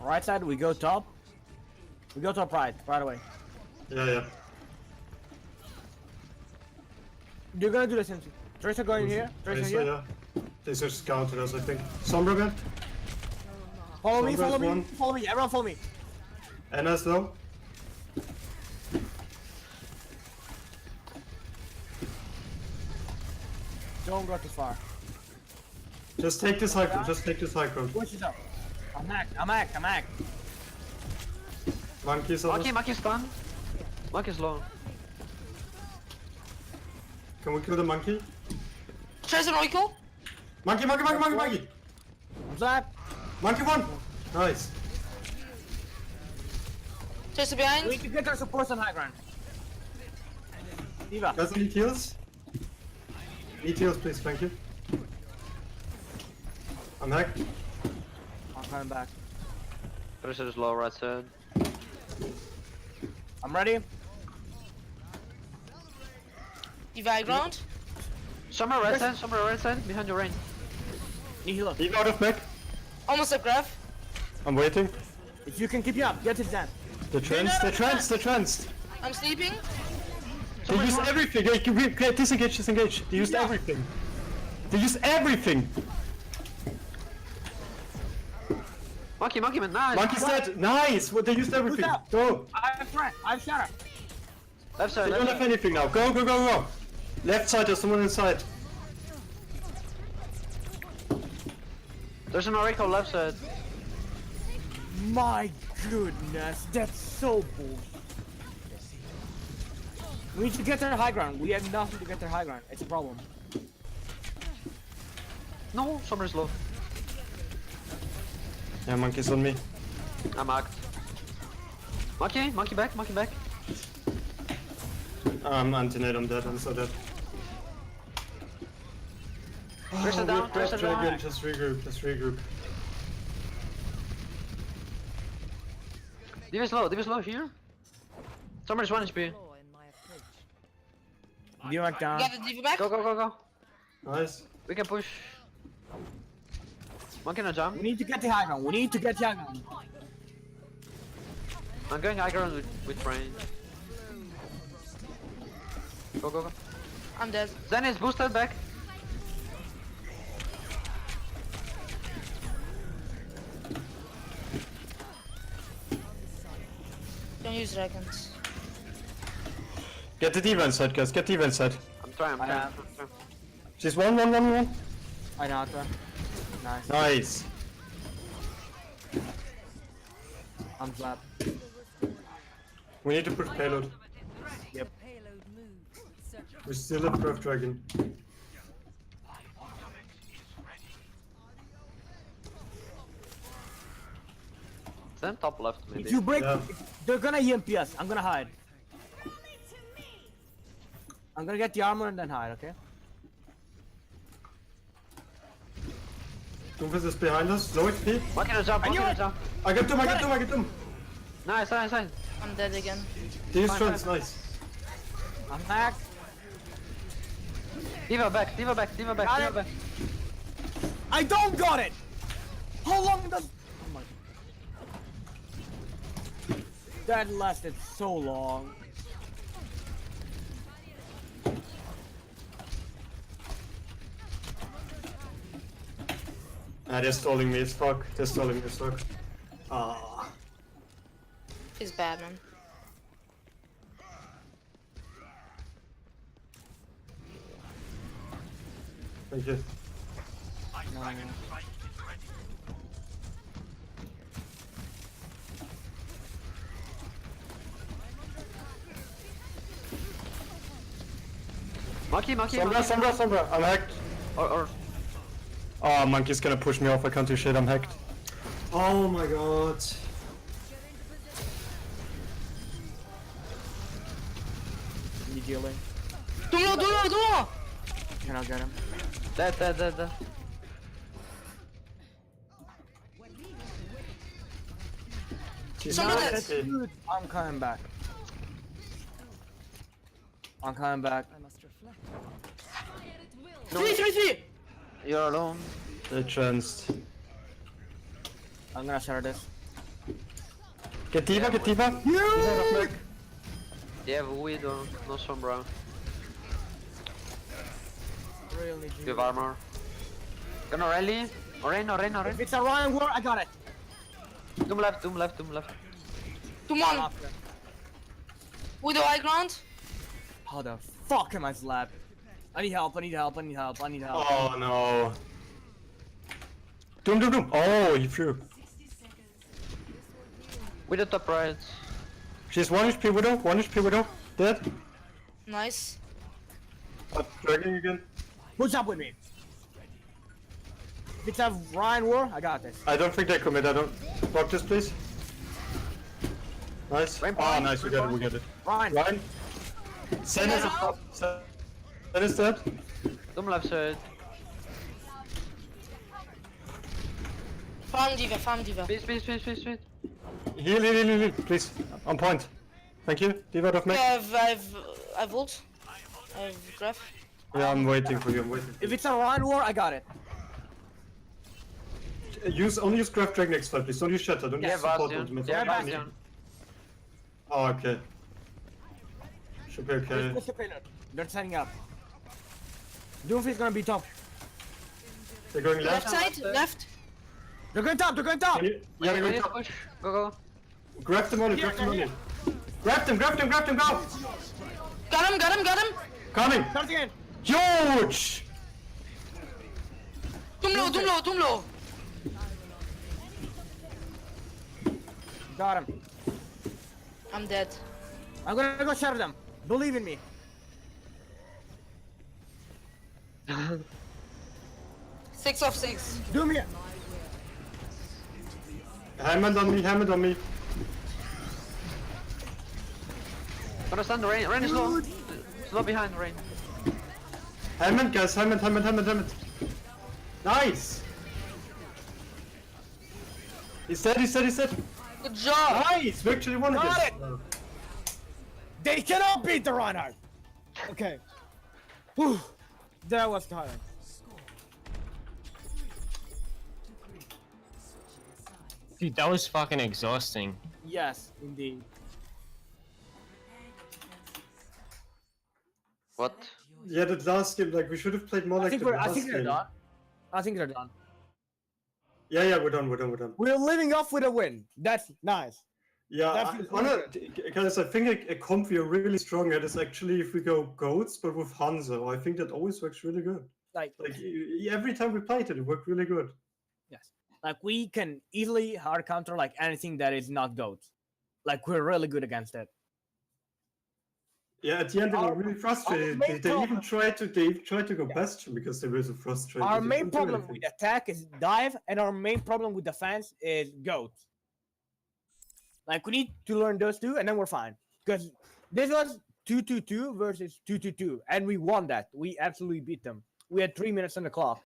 Right side, we go top. We go top right away. Yeah. You're gonna do the same thing. Tracer going here. Tracer here. Yeah. They just scouted us, I think. Sombra belt. Follow me, Sombra's follow me, one. follow me. Everyone follow me. Anna's low. Don't go too far. Just take this high ground. Just take this high ground. Push it up. I'm hacked. Monkey's on us. Monkey's stun. Monkey's low. Can we kill the monkey? Tracer Roiko. Monkey! What's that? Monkey one! Nice. Tracer We behind. need to get our supports on high ground. Diva. Guys, need heals? Need heals, please, thank you. I'm hacked. I'm coming back. Tracer is low right side. I'm ready. Divide ground. Somewhere right side, behind your rain. Need heal up. Leave out of mech. Almost a grab. I'm waiting. If you can keep me up, get it done. The trance. I'm sleeping. They used everything. They disengage. They used everything. Monkey man, nice! Monkey's dead. Nice. Well, they used everything. that? Go. I've shot her. Left side, They don't have anything now. Go. Left side, there's someone inside. There's an Oracle left side. My goodness, that's so bullshit. We need to get their high ground. We have nothing to get their high ground. It's a problem. No, Summer's low. Yeah, monkey's on me. I'm hacked. Monkey back. Anti-nade, I'm dead. I'm so dead. Tracer down, Tracer down. Just regroup. Diva's low here. Summer's 1 HP. You back down. Get the Diva back. Go. Nice. We can push. Monkey no jump. We need to get the high ground. I'm going high ground with range. Go. I'm dead. Zen is boosted back. Don't use dragons. Get the diva inside, guys. Get diva inside. I'm trying. She's one. I knocked her. Nice. Nice. I'm flat. We need to push payload. Yep. We still have Breath Dragon. Zen top left maybe. If you break, Yeah. they're gonna EMP us. I'm gonna hide. I'm gonna get the armor and then hide, okay? Doomfist is behind us. Low HP. Monkey no jump. I get them. Nice. I'm dead again. These trans, nice. I'm hacked. Diva back. Got it. I don't got it! How long does... Oh my... That lasted so long. Ah, they're stalling me as fuck. Ah. He's bad, man. Thank you. Monkey. Sombra. I'm hacked. Or Oh, monkey's gonna push me off. I can't do shit. I'm hacked. Oh my god. You dealing? Duo! Can I get him? dead. She's Sombra not dead. happy. Dude, I'm coming back. I must reflect. Three! You're alone. They tranced. I'm gonna share this. Get Diva, get Diva. He's out of mech. They have Widow, no Sombra. Really, You have armor. Gonna rally. Oren. If it's a Ryan war, I got it. Doom left. Come on! Widow high ground? How the fuck am I slapped? I need help. Oh no. Doom. Oh, he flew. Widow top right. She's 1 HP Widow. Dead. Nice. Dragging again. Who's up with me? If it's a Ryan war, I got this. I don't think they commit. I don't. Block this, please. Nice. Rainbow. Oh, nice. We get it. Ryan. Sen is up. Sen is dead. Doom left side. Farm Diva. Speed. Heal, please. On point. Thank you. Diva of mech. I've ult. I have graph. Yeah, I'm waiting for you. If it's a Ryan war, I got it. Only use Graph Drag next fight, please. Don't use Shatter. Don't Yeah, use support Bastion. ultimate. Yeah, Only me. Bastion. Oh, okay. Should be okay. Where's the pillar? They're setting up. Doomfist gonna be top. They're going Left left. side, left. They're going top. Yeah, they're We going need to top. push. Go. Grab them only. Grab them. Go! Got him. Coming! Start again. Huge! Doom low. Got him. I'm dead. I'm gonna go shatter them. Believe in me. 6 of 6. Doom here. Hammered on me. Gonna stun the rain. Rain is low. Slow behind rain. Hammond, guys. Hammond. Nice! He's dead. Good job. Nice! We actually won Got this. it! They cannot beat the Reinhardt! Okay. Whew. That was tiring. Dude, that was fucking exhausting. Yes, indeed. What? Yeah, that last game, like, we should have played more I like think the I last think they're game. done. I think they're done. Yeah, we're done. We're living off with a win. That's nice. Yeah, That feels guys, I think a comp we are really strong at is actually if we go goats, but with Hanzo. I think that always works really good. Like Every time we played it worked really good. yes. Like we can easily hard counter like anything that is not goats. Like we're really good against it. Yeah, at the end they were really frustrated. main They even problem- tried to go Bastion because they were so frustrated. Our They main couldn't do problem anything. with attack is dive, and our main problem with defense is goats. Like we need to learn those two, and then we're fine. Because this was 2-2-2 versus 2-2-2, and we won that. We absolutely beat them. We had 3 minutes on the clock.